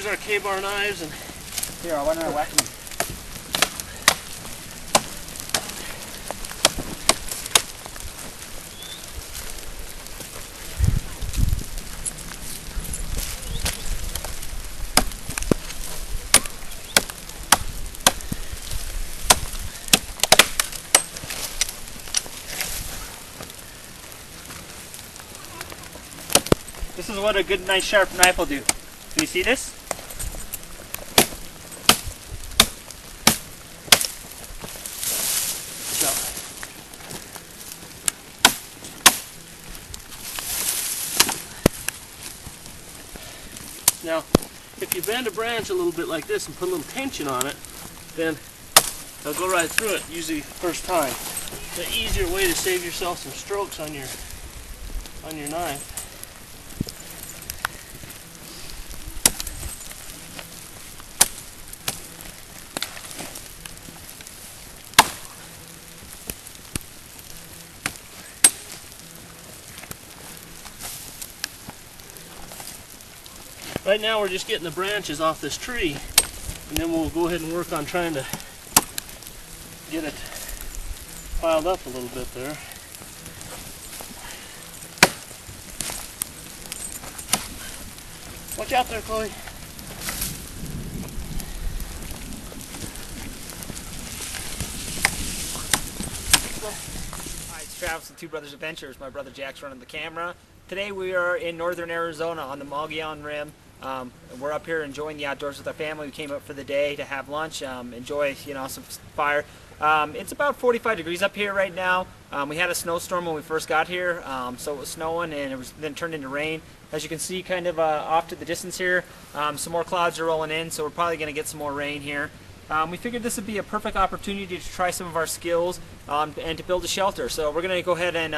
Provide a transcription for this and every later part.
use our K-bar knives and here, I want to whack them. This is what a good, nice, sharp knife will do. Do you see this? So. Now, if you bend a branch a little bit like this and put a little tension on it, then it'll go right through it, usually first time. The easier way to save yourself some strokes on your knife. Right now we're just getting the branches off this tree, and then we'll go ahead and work on trying to get it piled up a little bit there. Watch out there, Chloe. Hi, it's Travis with Two Brothers Adventures. My brother Jack's running the camera. Today we are in northern Arizona on the Mogollon Rim. We're up here enjoying the outdoors with our family. We came up for the day to have lunch, enjoy some fire. It's about 45 degrees up here right now. We had a snowstorm when we first got here, so it was snowing and it was then turned into rain. As you can see, kind of off to the distance here, some more clouds are rolling in, so we're probably going to get some more rain here. We figured this would be a perfect opportunity to try some of our skills and to build a shelter. So we're going to go ahead and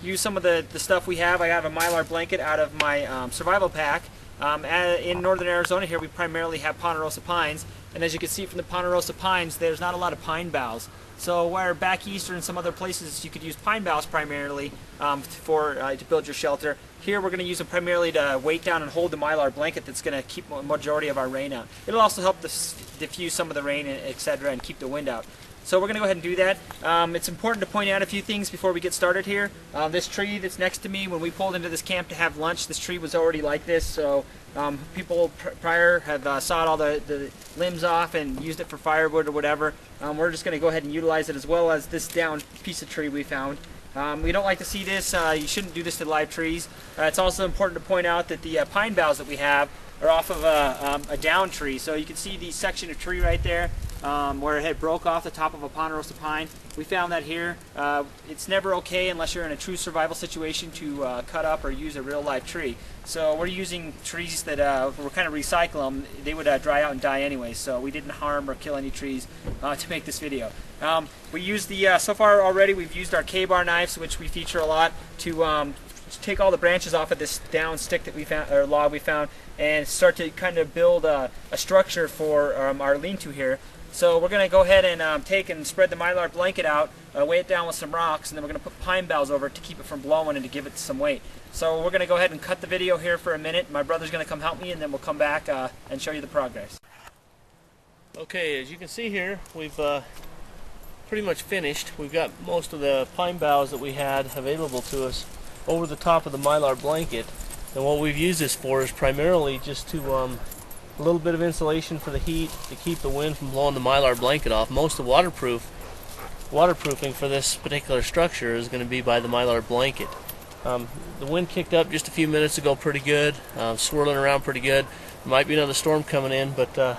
use some of the stuff we have. I have a Mylar blanket out of my survival pack. In northern Arizona here, we primarily have Ponderosa pines, and as you can see from the Ponderosa pines, there's not a lot of pine boughs. So where back east or in some other places you could use pine boughs primarily to build your shelter, here we're going to use them primarily to weight down and hold the Mylar blanket that's going to keep the majority of our rain out. It'll also help diffuse some of the rain, etc., and keep the wind out. So we're going to go ahead and do that. It's important to point out a few things before we get started here. This tree that's next to me, when we pulled into this camp to have lunch, this tree was already like this, so people prior have sawed all the limbs off and used it for firewood or whatever. We're just going to go ahead and utilize it, as well as this down piece of tree we found. We don't like to see this. You shouldn't do this to live trees. It's also important to point out that the pine boughs that we have are off of a down tree. So you can see the section of tree right there where it had broke off the top of a Ponderosa pine. We found that here. It's never okay unless you're in a true survival situation to cut up or use a real live tree. So we're using trees that we're kind of recycle them. They would dry out and die anyway, so we didn't harm or kill any trees to make this video. We used so far already we've used our K-bar knives, which we feature a lot, to take all the branches off of this down stick that we found, or log we found, and start to kind of build a structure for our lean-to here. So we're going to go ahead and take and spread the Mylar blanket out, weigh it down with some rocks, and then we're going to put pine boughs over it to keep it from blowing and to give it some weight. So we're going to go ahead and cut the video here for a minute. My brother's going to come help me, and then we'll come back and show you the progress. Okay, as you can see here, we've pretty much finished. We've got most of the pine boughs that we had available to us over the top of the Mylar blanket, and what we've used this for is primarily just to a little bit of insulation for the heat to keep the wind from blowing the Mylar blanket off. Most of the waterproofing for this particular structure is going to be by the Mylar blanket. The wind kicked up just a few minutes ago pretty good, swirling around pretty good. There might be another storm coming in, but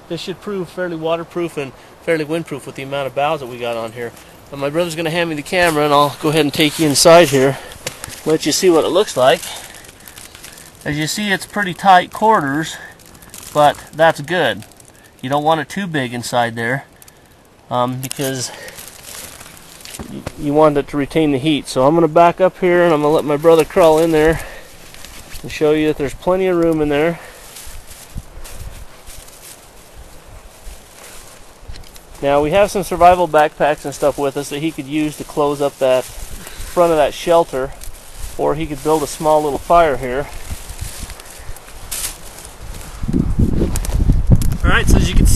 this should prove fairly waterproof and fairly windproof with the amount of boughs that we got on here. My brother's going to hand me the camera, and I'll go ahead and take you inside here, let you see what it looks like. As you see, it's pretty tight quarters, but that's good. You don't want it too big inside there because you want it to retain the heat. So I'm going to back up here, and I'm going to let my brother crawl in there and show you that there's plenty of room in there. Now we have some survival backpacks and stuff with us that he could use to close up that front of that shelter, or he could build a small little fire here.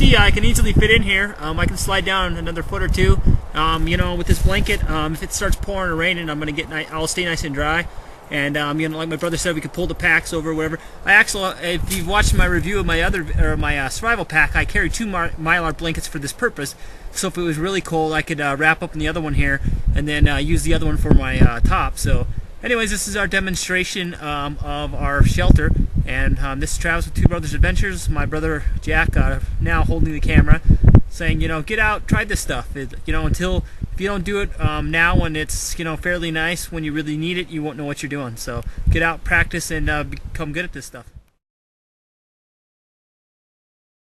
see, I can easily fit in here. I can slide down another foot or two. You know, with this blanket, if it starts pouring or raining, I'll stay nice and dry. And you know, like my brother said, we could pull the packs over, whatever. I actually, if you've watched my review of my survival pack, I carry 2 Mylar blankets for this purpose. So if it was really cold, I could wrap up in the other one here, and then use the other one for my top. So, anyways, this is our demonstration of our shelter. And this is Travis with Two Brothers Adventures. My brother Jack now holding the camera, saying, you know, get out, try this stuff. You know, if you don't do it now when it's, you know, fairly nice, when you really need it, you won't know what you're doing. So get out, practice, and become good at this stuff.